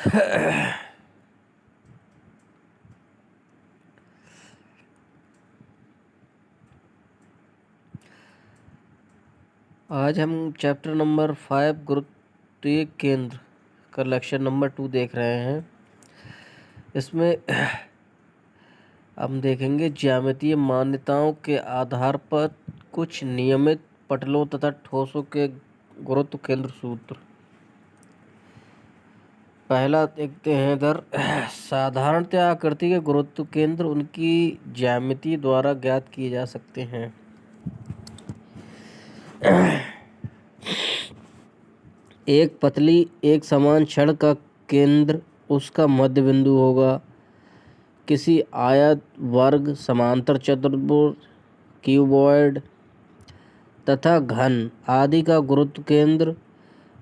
आज हम chapter number 5 गुरुत्वीय केंद्र का लेक्चर नंबर 2 देख रहे हैं। इसमें हम देखेंगे ज्यामितीय मान्यताओं के आधार पर कुछ नियमित पटलों तथा ठोसों के गुरुत्व केंद्र सूत्र। पहला देखते हैं इधर। साधारणतः आकृति के गुरुत्व केंद्र उनकी ज्यामिति द्वारा ज्ञात किए जा सकते हैं। एक पतली एक समान छड़ का केंद्र उसका मध्य बिंदु होगा। किसी आयत, वर्ग, समांतर चतुर्भुज, क्यूबॉइड तथा घन आदि का गुरुत्व केंद्र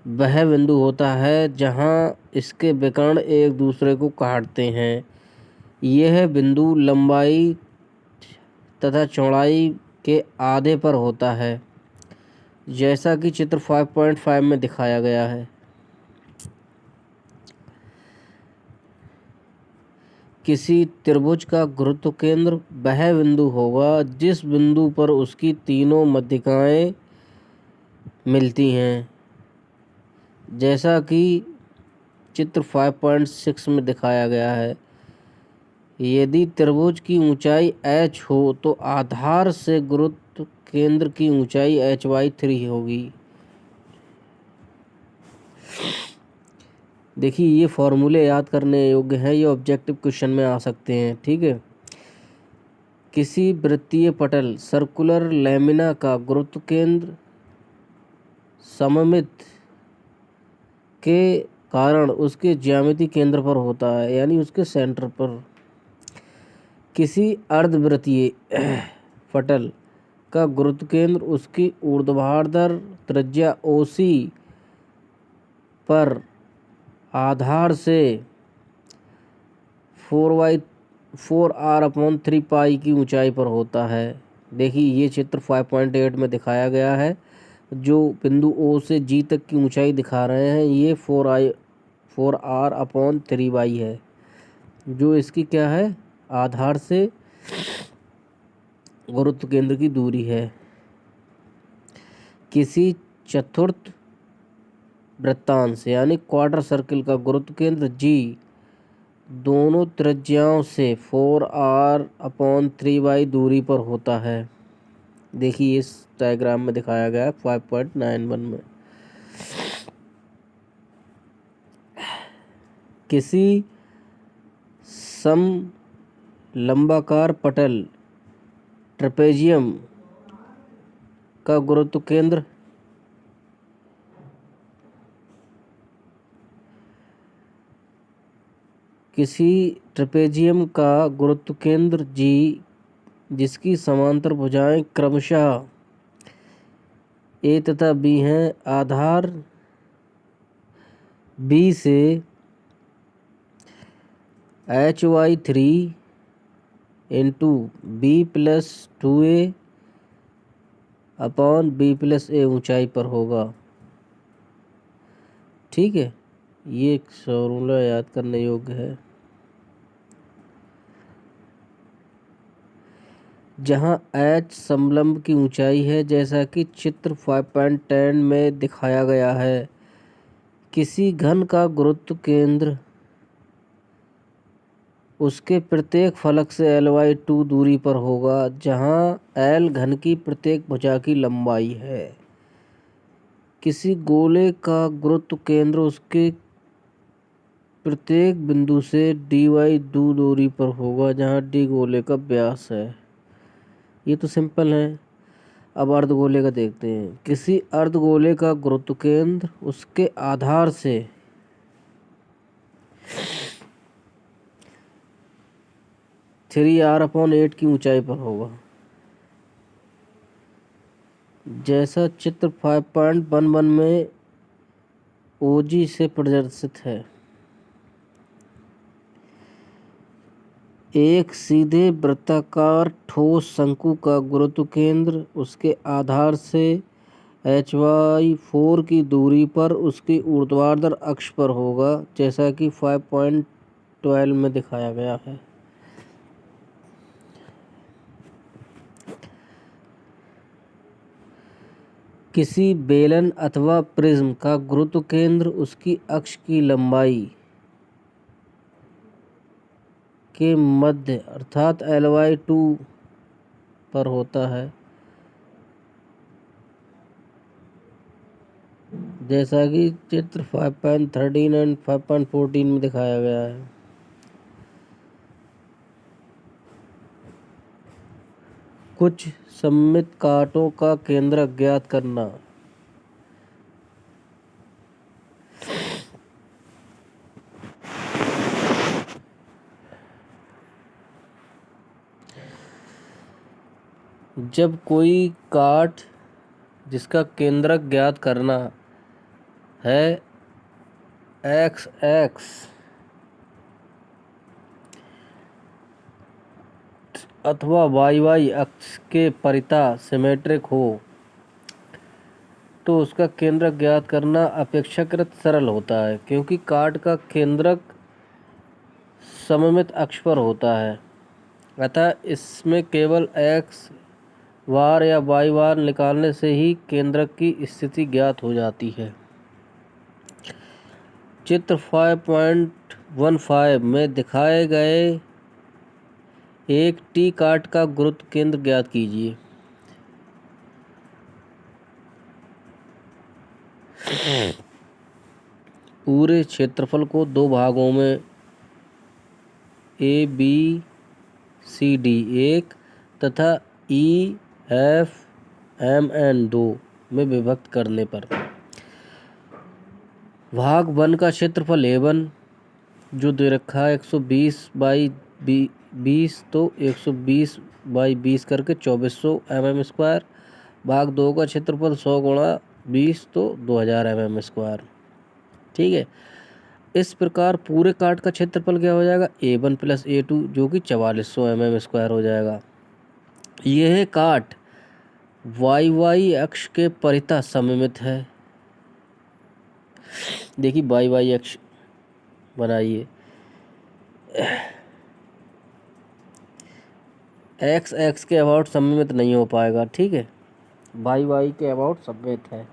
वह बिंदु होता है जहां इसके विकर्ण एक दूसरे को काटते हैं। यह बिंदु लंबाई तथा चौड़ाई के आधे पर होता है, जैसा कि चित्र 5.5 में दिखाया गया है। किसी त्रिभुज का गुरुत्व केंद्र वह बिंदु होगा जिस बिंदु पर उसकी तीनों मध्यिकाएं मिलती हैं, जैसा कि चित्र 5.6 में दिखाया गया है। यदि त्रिभुज की ऊंचाई h हो तो आधार से गुरुत्व केंद्र की ऊंचाई h/3 होगी। देखिए, ये फॉर्मूले याद करने योग्य हैं, ये ऑब्जेक्टिव क्वेश्चन में आ सकते हैं। ठीक है। किसी वृत्तीय पटल सर्कुलर लैमिना का गुरुत्व केंद्र सममित के कारण उसके ज्यामितीय केंद्र पर होता है, यानी उसके सेंटर पर। किसी अर्धवृत्तीय पटल का गुरुत्व केंद्र उसकी ऊर्ध्वाधर त्रिज्या OC पर आधार से 4r/3 पाई की ऊंचाई पर होता है। देखिए, ये चित्र 5.8 में दिखाया गया है। जो बिंदु O से G तक की ऊंचाई दिखा रहे हैं, ये 4r/3 है, जो इसकी क्या है, आधार से गुरुत्व केंद्र की दूरी है। किसी चतुर्थ वृत्तांश यानी क्वार्टर सर्किल का गुरुत्व केंद्र G दोनों त्रिज्याओं से 4r/3 दूरी पर होता है। देखिए, इस डायग्राम में दिखाया गया है 5.91 में। किसी समलंबाकार पटल ट्रेपेजियम का गुरुत्व केंद्र किसी ट्रेपेजियम का गुरुत्व केंद्र G जिसकी समांतर भुजाएं क्रमशः A तथा B हैं, आधार B से h/3 इंटू B+2a/B+a ऊंचाई पर होगा। ठीक है, ये एक फॉर्मूला याद करने योग्य है। जहां h समलंब की ऊंचाई है, जैसा कि चित्र 5.10 में दिखाया गया है। किसी घन का गुरुत्व केंद्र उसके प्रत्येक फलक से l/2 दूरी पर होगा, जहां l घन की प्रत्येक भुजा की लंबाई है। किसी गोले का गुरुत्व केंद्र उसके प्रत्येक बिंदु से d/2 दूरी पर होगा, जहां d गोले का व्यास है। ये तो सिंपल है। अब अर्धगोले का देखते हैं। किसी अर्धगोले का गुरुत्व केंद्र उसके आधार से 3r/8 की ऊंचाई पर होगा, जैसा चित्र 5.11 में OG से प्रदर्शित है। एक सीधे वृत्ताकार ठोस शंकु का गुरुत्व केंद्र उसके आधार से HY4 की दूरी पर उसकी ऊर्ध्वाधर अक्ष पर होगा, जैसा कि 5.12 में दिखाया गया है। किसी बेलन अथवा प्रिज्म का गुरुत्व केंद्र उसकी अक्ष की लंबाई के मध्य अर्थात Ly2 पर होता है, जैसा कि चित्र 5.13 एंड 5.14 में दिखाया गया है। कुछ सममित काटों का केंद्रक ज्ञात करना। जब कोई काट जिसका केंद्रक ज्ञात करना है एक्स एक्स अथवा वाई वाई अक्ष के परितः सिमेट्रिक हो, तो उसका केंद्रक ज्ञात करना अपेक्षाकृत सरल होता है, क्योंकि काट का केंद्रक सममित अक्ष पर होता है। अतः इसमें केवल एक्स वार या वाई वार निकालने से ही केंद्रक की स्थिति ज्ञात हो जाती है। चित्र 5.15 में दिखाए गए एक टी काट का गुरुत्व केंद्र ज्ञात कीजिए। पूरे क्षेत्रफल को दो भागों में ABCD 1 तथा EFMN 2 में विभक्त करने पर भाग 1 का क्षेत्रफल A1 जो दे रखा है 120/20, तो 120/20 करके 2400 mm²। भाग 2 का क्षेत्रफल 100 × 20 तो 2000 mm²। ठीक है। इस प्रकार पूरे काट का क्षेत्रफल क्या हो जाएगा, A1 + A2 जो कि 4400 mm² हो जाएगा। यह काट YY अक्ष के परितः सममित है। देखिए YY अक्ष बनाइए, एक्स एक्स के अबाउट सममित नहीं हो पाएगा। ठीक है, YY के अबाउट सममित है।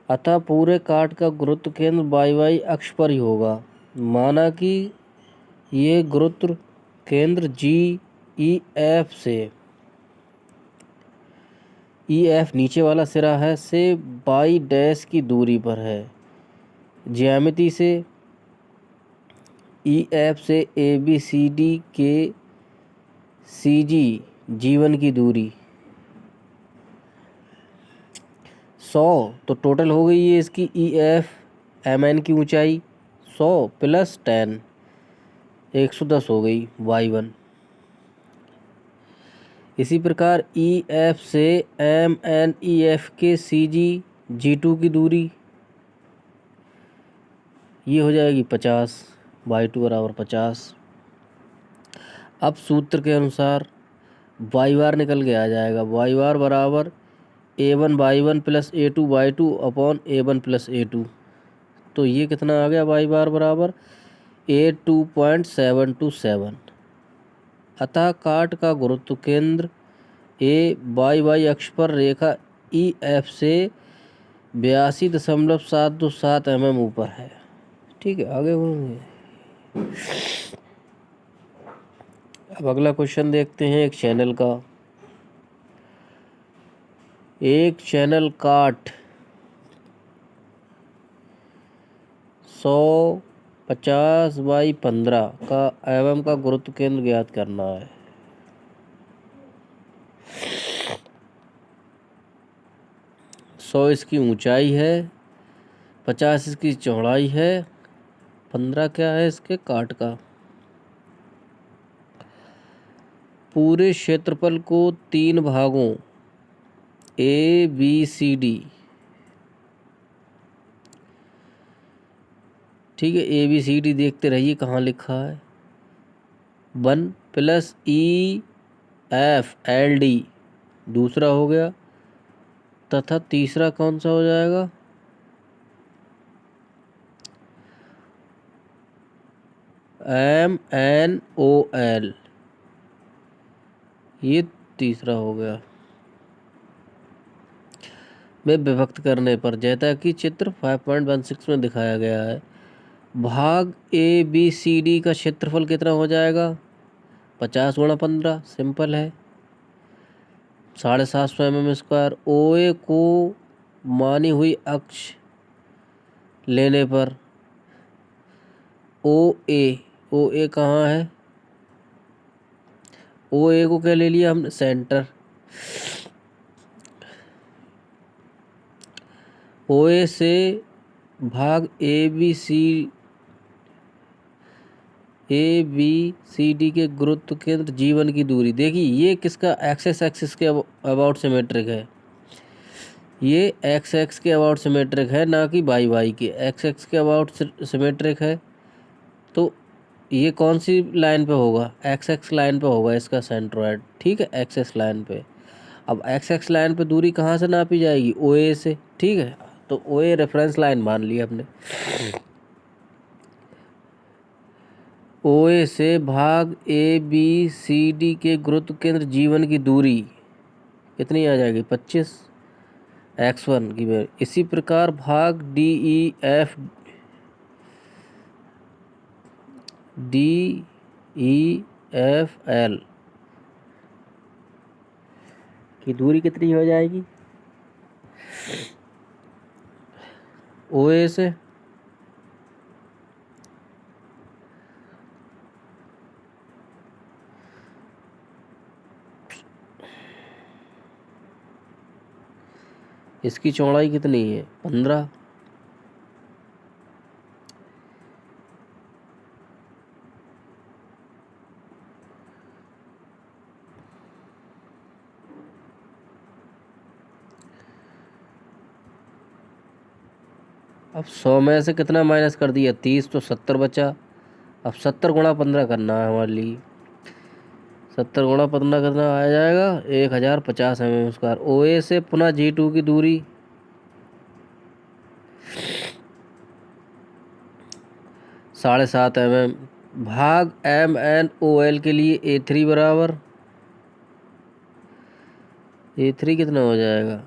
अतः पूरे काट का गुरुत्व केंद्र YY अक्ष पर ही होगा। माना कि ये गुरुत्व केंद्र GEF से, EF नीचे वाला सिरा है, से बाई डैश की दूरी पर है। ज्यामिति से EF से ABCD के CG G1 की दूरी 100, तो टोटल हो गई है इसकी EFMN की ऊंचाई 100 + 10 110 हो गई Y1। इसी प्रकार EF से MNEF के CG G2 की दूरी ये हो जाएगी 50, Y2 = 50। अब सूत्र के अनुसार वाई बार निकल के आ जाएगा, वाई बार बराबर A1/1 + A2/2 upon A1 + A2। तो ये कितना आ गया, वाई बार बराबर 82.727। अतः काट का गुरुत्व केंद्र YY अक्ष पर रेखा EF से 82.727 mm ऊपर है। ठीक है, आगे बढ़ेंगे। अब अगला क्वेश्चन देखते हैं एक चैनल का। एक चैनल काट 150/15 का एवं का गुरुत्व केंद्र ज्ञात करना है। सौ इसकी ऊंचाई है, 50 इसकी चौड़ाई है, 15 क्या है इसके काट का। पूरे क्षेत्रफल को 3 भागों ABCD, ठीक है, ABCD देखते रहिए कहाँ लिखा है। 1 + EFLD दूसरा हो गया, तथा तीसरा कौन सा हो जाएगा? MNOL, ये तीसरा हो गया। में विभक्त करने पर जैसा कि चित्र 5.16 में दिखाया गया है, भाग ABCD का क्षेत्रफल कितना हो जाएगा? 50 × 15, सिंपल है, 750 mm²। OA को मानी हुई अक्ष लेने पर OA कहाँ है? OA को क्या ले लिया हमने? सेंटर। OA से भाग ABCD के गुरुत्व केंद्र G1 की दूरी। देखिए ये किसका? एक्सिस के अबाउट सिमेट्रिक है। ये एक्स के अबाउट सिमेट्रिक है, ना कि वाई के। एक्स के अबाउट सिमेट्रिक है, तो ये कौन सी लाइन पे होगा? एक्स लाइन पे होगा इसका सेंट्रोइड। ठीक है, एक्स लाइन पे। अब एक्स लाइन पे दूरी कहाँ से नापी जाएगी? OA से। ठीक है, तो OA रेफरेंस लाइन मान लिया हमने। OA से भाग ABCD के गुरुत्व केंद्र G1 की दूरी कितनी आ जाएगी? 25 x1 की वैल्यू। इसी प्रकार भाग DEFL की दूरी कितनी हो जाएगी? OA से इसकी चौड़ाई कितनी है? 15। अब 100 में से कितना माइनस कर दिया? 30, तो 70 बचा। अब 70 × 15 करना है हमारे लिए। 70 × 15 कितना आ जाएगा? 1050 mm²। OA से पुनः G2 की दूरी 7.5 mm। भाग MNOL के लिए A3 बराबर, A3 कितना हो जाएगा?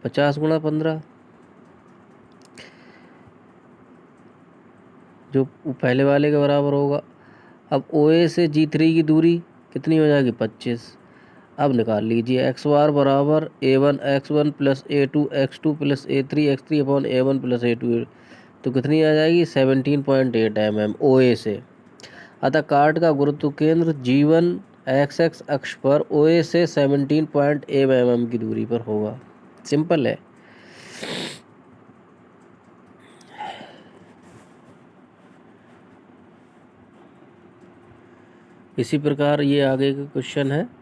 50 × 15, जो पहले वाले के बराबर होगा। अब OA से G3 की दूरी कितनी हो जाएगी? 25। अब निकाल लीजिए, x बार बराबर A1 x1 + A2 x2 + A3 x3/A1 + A2, तो कितनी आ जाएगी? 17.8 mm OA से। अतः कार्ड का गुरुत्व केंद्र G1 x अक्ष पर OA से 17.8 mm की दूरी पर होगा। सिंपल है। इसी प्रकार ये आगे का क्वेश्चन है।